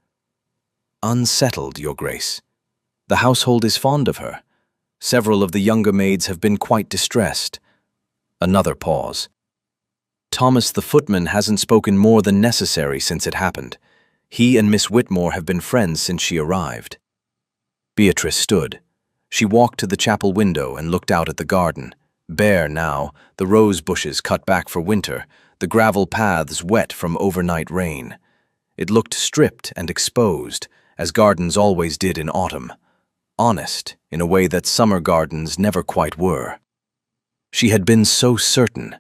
"Unsettled, Your Grace. The household is fond of her. Several of the younger maids have been quite distressed." Another pause. "Thomas the footman hasn't spoken more than necessary since it happened. He and Miss Whitmore have been friends since she arrived." Beatrice stood. She walked to the chapel window and looked out at the garden. Bare now, the rose bushes cut back for winter, the gravel paths wet from overnight rain. It looked stripped and exposed, as gardens always did in autumn. Honest, in a way that summer gardens never quite were. She had been so certain,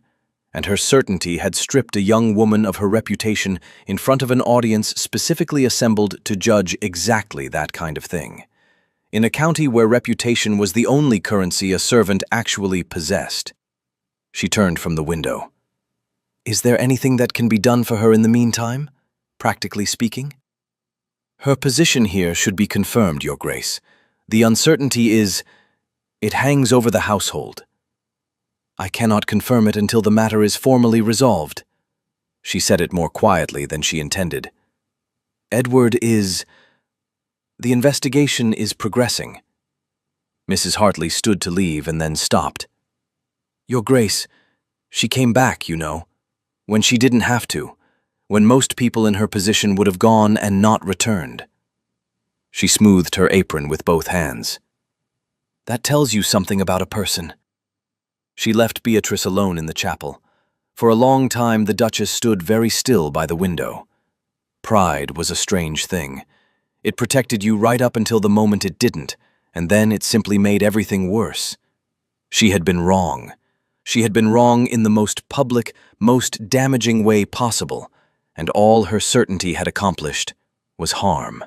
and her certainty had stripped a young woman of her reputation in front of an audience specifically assembled to judge exactly that kind of thing. In a county where reputation was the only currency a servant actually possessed. She turned from the window. "Is there anything that can be done for her in the meantime, practically speaking?" "Her position here should be confirmed, Your Grace. The uncertainty is, it hangs over the household. I cannot confirm it until the matter is formally resolved." She said it more quietly than she intended. "Edward is... The investigation is progressing." Mrs. Hartley stood to leave and then stopped. "Your Grace, she came back, you know, when she didn't have to, when most people in her position would have gone and not returned." She smoothed her apron with both hands. "That tells you something about a person." She left Beatrice alone in the chapel. For a long time the Duchess stood very still by the window. Pride was a strange thing. It protected you right up until the moment it didn't, and then it simply made everything worse. She had been wrong. She had been wrong in the most public, most damaging way possible, and all her certainty had accomplished was harm.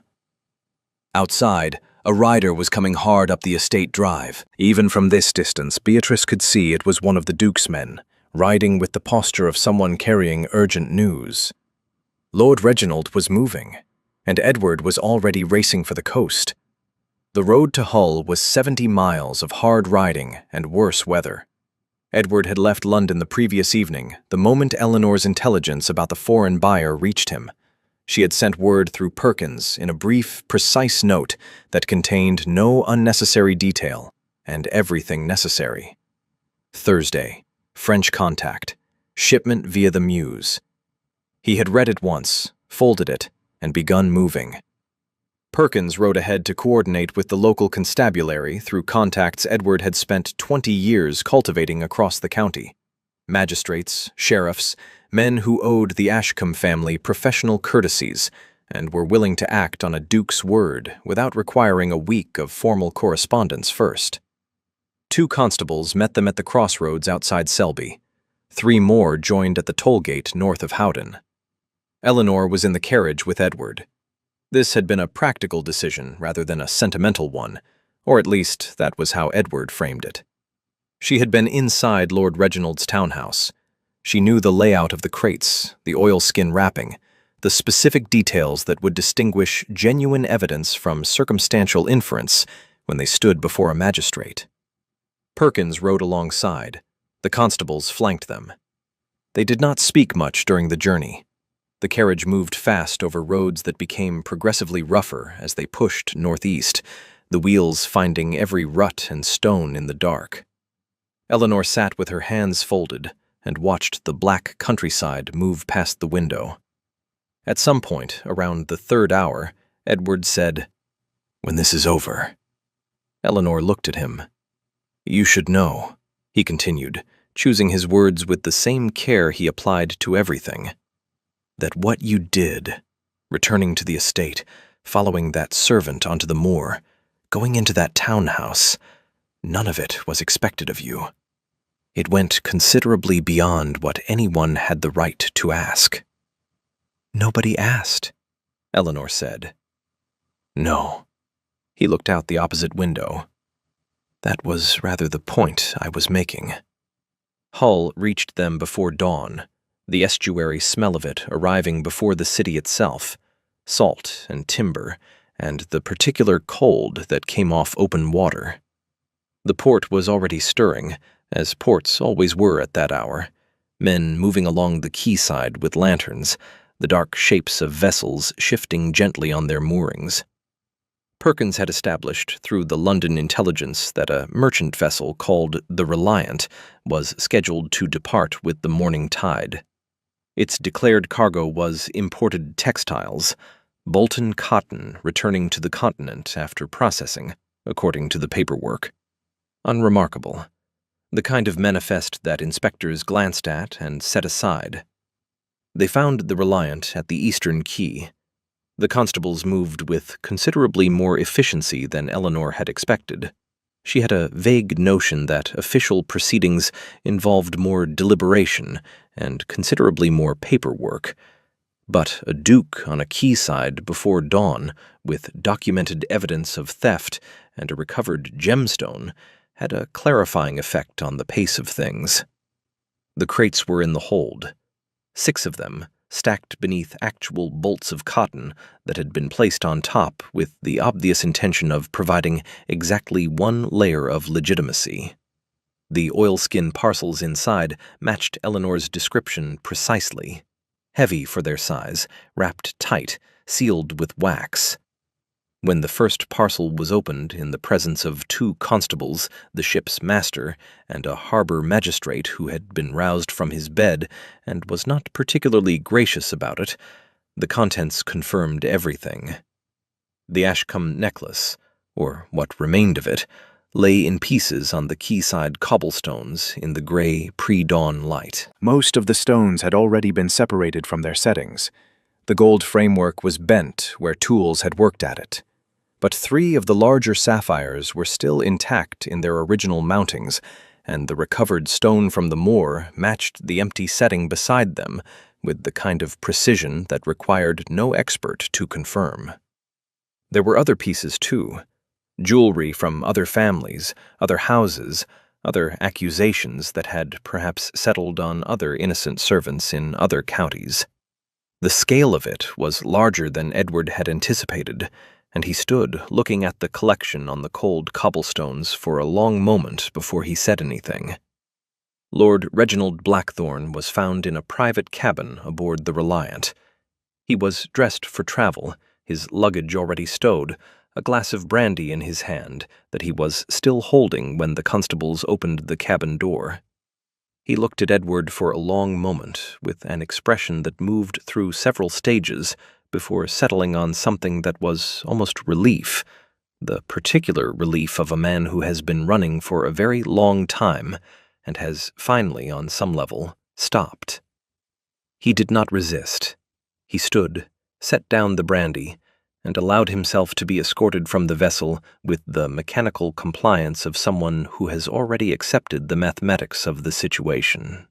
Outside, a rider was coming hard up the estate drive. Even from this distance, Beatrice could see it was one of the Duke's men, riding with the posture of someone carrying urgent news. Lord Reginald was moving, and Edward was already racing for the coast. The road to Hull was 70 miles of hard riding and worse weather. Edward had left London the previous evening, the moment Eleanor's intelligence about the foreign buyer reached him. She had sent word through Perkins in a brief, precise note that contained no unnecessary detail and everything necessary. Thursday, French contact, shipment via the Meuse. He had read it once, folded it, and begun moving. Perkins rode ahead to coordinate with the local constabulary through contacts Edward had spent 20 years cultivating across the county. Magistrates, sheriffs, men who owed the Ashcombe family professional courtesies and were willing to act on a duke's word without requiring a week of formal correspondence first. 2 constables met them at the crossroads outside Selby. 3 more joined at the toll gate north of Howden. Eleanor was in the carriage with Edward. This had been a practical decision rather than a sentimental one, or at least that was how Edward framed it. She had been inside Lord Reginald's townhouse. She knew the layout of the crates, the oilskin wrapping, the specific details that would distinguish genuine evidence from circumstantial inference when they stood before a magistrate. Perkins rode alongside. The constables flanked them. They did not speak much during the journey. The carriage moved fast over roads that became progressively rougher as they pushed northeast, the wheels finding every rut and stone in the dark. Eleanor sat with her hands folded and watched the black countryside move past the window. At some point, around the third hour, Edward said, "When this is over." Eleanor looked at him. "You should know," he continued, choosing his words with the same care he applied to everything, "that what you did, returning to the estate, following that servant onto the moor, going into that townhouse, none of it was expected of you. It went considerably beyond what anyone had the right to ask." "Nobody asked," Eleanor said. "No." He looked out the opposite window. "That was rather the point I was making." Hull reached them before dawn, the estuary smell of it arriving before the city itself, salt and timber, and the particular cold that came off open water. The port was already stirring, as ports always were at that hour, men moving along the quayside with lanterns, the dark shapes of vessels shifting gently on their moorings. Perkins had established through the London intelligence that a merchant vessel called the Reliant was scheduled to depart with the morning tide. Its declared cargo was imported textiles, Bolton cotton returning to the continent after processing, according to the paperwork. Unremarkable. The kind of manifest that inspectors glanced at and set aside. They found the Reliant at the eastern quay. The constables moved with considerably more efficiency than Eleanor had expected. She had a vague notion that official proceedings involved more deliberation and considerably more paperwork. But a duke on a quayside before dawn, with documented evidence of theft and a recovered gemstone, had a clarifying effect on the pace of things. The crates were in the hold, 6 of them, stacked beneath actual bolts of cotton that had been placed on top with the obvious intention of providing exactly one layer of legitimacy. The oilskin parcels inside matched Eleanor's description precisely. Heavy for their size, wrapped tight, sealed with wax. When the first parcel was opened in the presence of 2 constables, the ship's master, and a harbor magistrate who had been roused from his bed and was not particularly gracious about it, the contents confirmed everything. The Ashcombe necklace, or what remained of it, lay in pieces on the quayside cobblestones in the gray pre-dawn light. Most of the stones had already been separated from their settings. The gold framework was bent where tools had worked at it. But 3 of the larger sapphires were still intact in their original mountings, and the recovered stone from the moor matched the empty setting beside them with the kind of precision that required no expert to confirm. There were other pieces, too. Jewelry from other families, other houses, other accusations that had perhaps settled on other innocent servants in other counties. The scale of it was larger than Edward had anticipated, and he stood looking at the collection on the cold cobblestones for a long moment before he said anything. Lord Reginald Blackthorne was found in a private cabin aboard the Reliant. He was dressed for travel, his luggage already stowed, a glass of brandy in his hand that he was still holding when the constables opened the cabin door. He looked at Edward for a long moment with an expression that moved through several stages before settling on something that was almost relief, the particular relief of a man who has been running for a very long time and has finally, on some level, stopped. He did not resist. He stood, set down the brandy, and allowed himself to be escorted from the vessel with the mechanical compliance of someone who has already accepted the mathematics of the situation.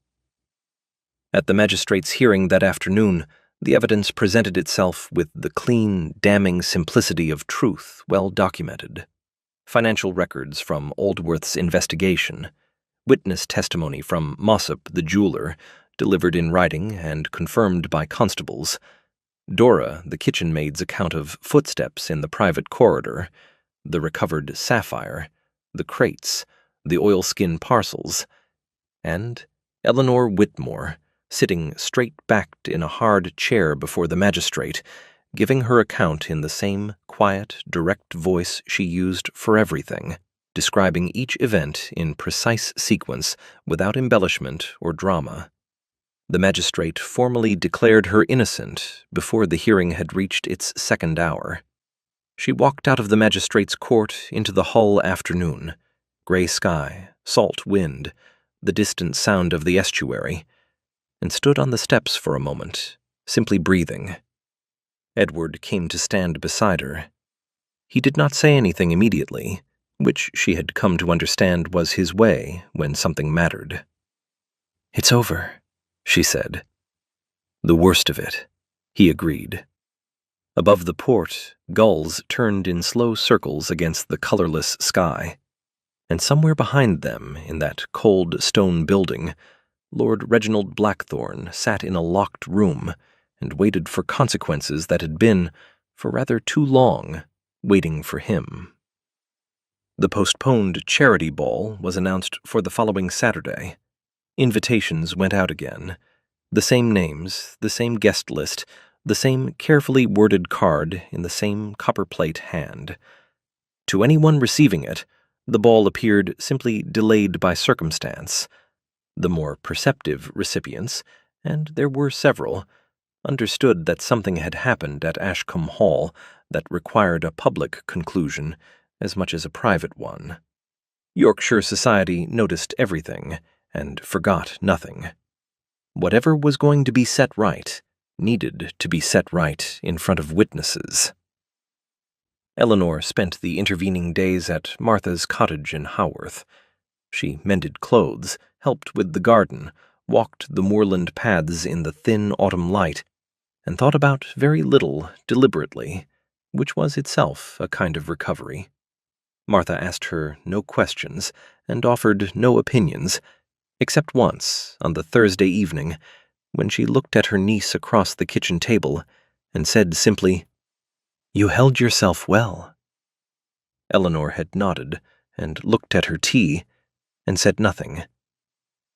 At the magistrate's hearing that afternoon, the evidence presented itself with the clean, damning simplicity of truth well documented. Financial records from Aldworth's investigation, witness testimony from Mossop the jeweler, delivered in writing and confirmed by constables, Dora, the kitchen maid's account of footsteps in the private corridor, the recovered sapphire, the crates, the oilskin parcels, and Eleanor Whitmore, sitting straight-backed in a hard chair before the magistrate, giving her account in the same quiet, direct voice she used for everything, describing each event in precise sequence without embellishment or drama. The magistrate formally declared her innocent before the hearing had reached its second hour. She walked out of the magistrate's court into the Hull afternoon, gray sky, salt wind, the distant sound of the estuary, and stood on the steps for a moment, simply breathing. Edward came to stand beside her. He did not say anything immediately, which she had come to understand was his way when something mattered. "It's over," she said. "The worst of it," he agreed. Above the port, gulls turned in slow circles against the colorless sky, and somewhere behind them, in that cold stone building, Lord Reginald Blackthorne sat in a locked room and waited for consequences that had been, for rather too long, waiting for him. The postponed charity ball was announced for the following Saturday. Invitations went out again. The same names, the same guest list, the same carefully worded card in the same copperplate hand. To anyone receiving it, the ball appeared simply delayed by circumstance. The more perceptive recipients, and there were several, understood that something had happened at Ashcombe Hall that required a public conclusion as much as a private one. Yorkshire society noticed everything and forgot nothing. Whatever was going to be set right needed to be set right in front of witnesses. Eleanor spent the intervening days at Martha's cottage in Haworth. She mended clothes, helped with the garden, walked the moorland paths in the thin autumn light, and thought about very little deliberately, which was itself a kind of recovery. Martha asked her no questions and offered no opinions, except once on the Thursday evening, when she looked at her niece across the kitchen table and said simply, "You held yourself well." Eleanor had nodded and looked at her tea and said nothing,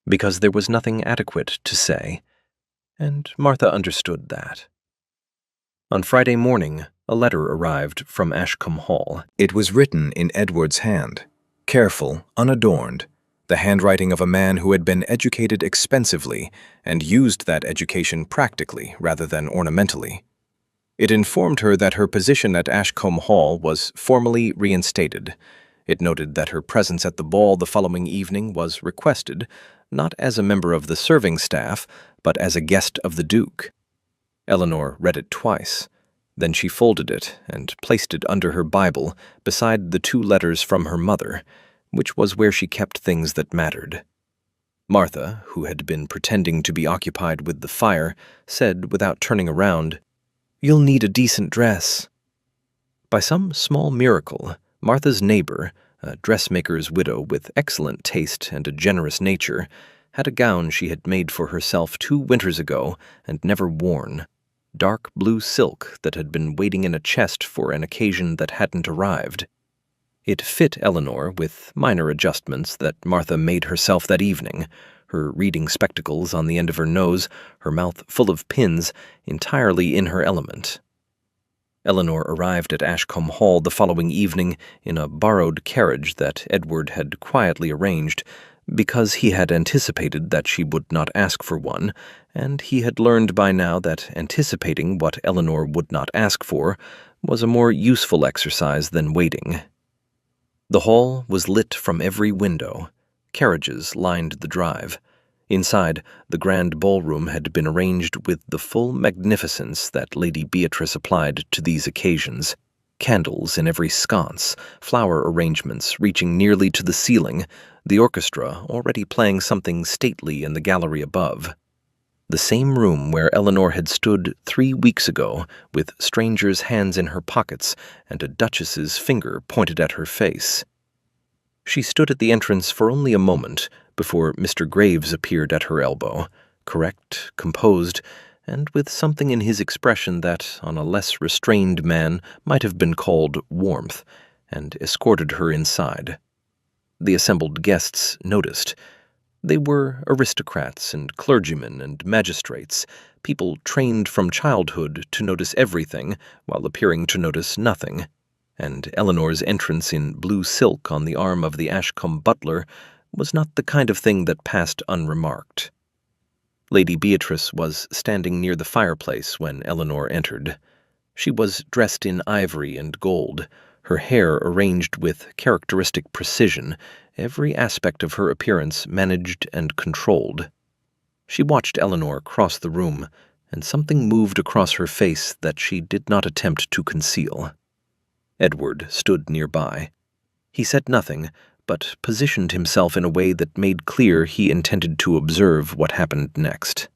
because there was nothing adequate to say, and Martha understood that. On Friday morning, a letter arrived from Ashcombe Hall. It was written in Edward's hand, careful, unadorned, the handwriting of a man who had been educated expensively and used that education practically rather than ornamentally. It informed her that her position at Ashcombe Hall was formally reinstated. It noted that her presence at the ball the following evening was requested, not as a member of the serving staff, but as a guest of the Duke. Eleanor read it twice. Then she folded it and placed it under her Bible beside the 2 letters from her mother, which was where she kept things that mattered. Martha, who had been pretending to be occupied with the fire, said without turning around, "You'll need a decent dress." By some small miracle, Martha's neighbor, a dressmaker's widow with excellent taste and a generous nature, had a gown she had made for herself 2 winters ago and never worn, dark blue silk that had been waiting in a chest for an occasion that hadn't arrived. It fit Eleanor with minor adjustments that Martha made herself that evening, her reading spectacles on the end of her nose, her mouth full of pins, entirely in her element. Eleanor arrived at Ashcombe Hall the following evening in a borrowed carriage that Edward had quietly arranged, because he had anticipated that she would not ask for one, and he had learned by now that anticipating what Eleanor would not ask for was a more useful exercise than waiting. The hall was lit from every window. Carriages lined the drive. Inside, the grand ballroom had been arranged with the full magnificence that Lady Beatrice applied to these occasions. Candles in every sconce, flower arrangements reaching nearly to the ceiling, the orchestra already playing something stately in the gallery above. The same room where Eleanor had stood 3 weeks ago, with strangers' hands in her pockets and a duchess's finger pointed at her face. She stood at the entrance for only a moment before Mr. Graves appeared at her elbow, correct, composed, and with something in his expression that, on a less restrained man, might have been called warmth, and escorted her inside. The assembled guests noticed. They were aristocrats and clergymen and magistrates, people trained from childhood to notice everything while appearing to notice nothing, and Eleanor's entrance in blue silk on the arm of the Ashcombe butler was not the kind of thing that passed unremarked. Lady Beatrice was standing near the fireplace when Eleanor entered. She was dressed in ivory and gold, her hair arranged with characteristic precision, every aspect of her appearance managed and controlled. She watched Eleanor cross the room, and something moved across her face that she did not attempt to conceal. Edward stood nearby. He said nothing, but positioned himself in a way that made clear he intended to observe what happened next.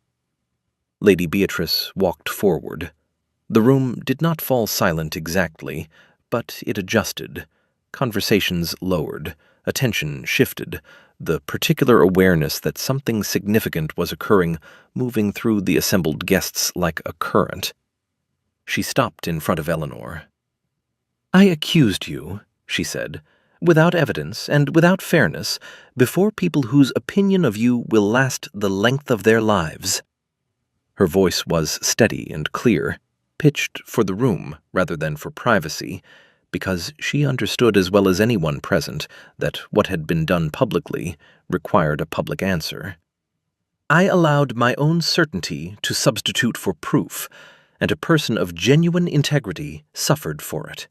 Lady Beatrice walked forward. The room did not fall silent exactly, but it adjusted. Conversations lowered, attention shifted, the particular awareness that something significant was occurring moving through the assembled guests like a current. She stopped in front of Eleanor. "I accused you," she said, "without evidence and without fairness, before people whose opinion of you will last the length of their lives." Her voice was steady and clear, pitched for the room rather than for privacy, because she understood as well as anyone present that what had been done publicly required a public answer. "I allowed my own certainty to substitute for proof, and a person of genuine integrity suffered for it."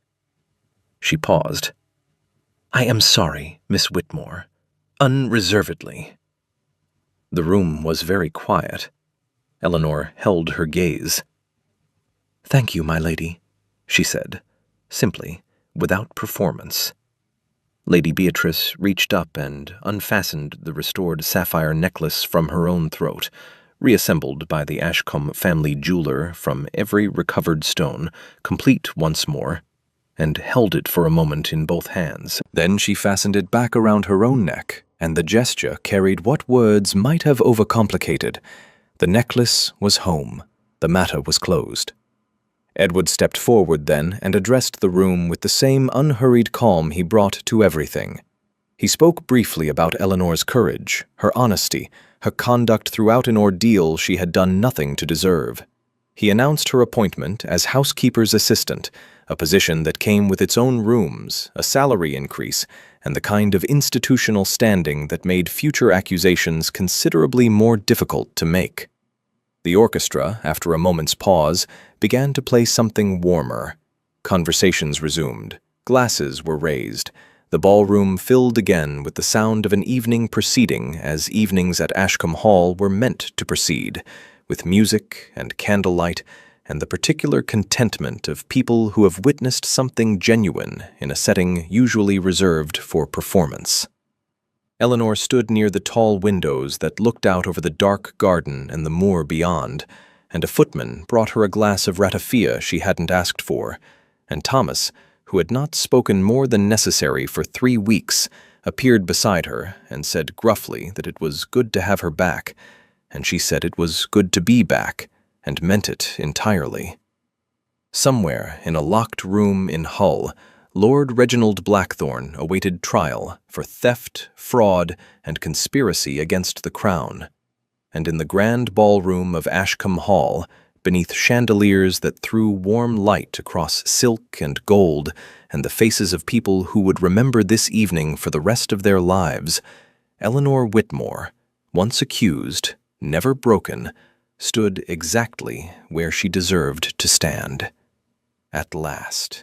She paused. "I am sorry, Miss Whitmore, unreservedly." The room was very quiet. Eleanor held her gaze. "Thank you, my lady," she said, simply, without performance. Lady Beatrice reached up and unfastened the restored sapphire necklace from her own throat, reassembled by the Ashcombe family jeweler from every recovered stone, complete once more, and held it for a moment in both hands. Then she fastened it back around her own neck, and the gesture carried what words might have overcomplicated. The necklace was home. The matter was closed. Edward stepped forward then and addressed the room with the same unhurried calm he brought to everything. He spoke briefly about Eleanor's courage, her honesty, her conduct throughout an ordeal she had done nothing to deserve. He announced her appointment as housekeeper's assistant, a position that came with its own rooms, a salary increase, and the kind of institutional standing that made future accusations considerably more difficult to make. The orchestra, after a moment's pause, began to play something warmer. Conversations resumed. Glasses were raised. The ballroom filled again with the sound of an evening proceeding as evenings at Ashcombe Hall were meant to proceed, with music and candlelight and the particular contentment of people who have witnessed something genuine in a setting usually reserved for performance. Eleanor stood near the tall windows that looked out over the dark garden and the moor beyond, and a footman brought her a glass of ratafia she hadn't asked for, and Thomas, who had not spoken more than necessary for 3 weeks, appeared beside her and said gruffly that it was good to have her back, and she said it was good to be back, and meant it entirely. Somewhere in a locked room in Hull, Lord Reginald Blackthorne awaited trial for theft, fraud, and conspiracy against the Crown, and in the grand ballroom of Ashcombe Hall, beneath chandeliers that threw warm light across silk and gold and the faces of people who would remember this evening for the rest of their lives, Eleanor Whitmore, once accused, never broken, stood exactly where she deserved to stand. At last.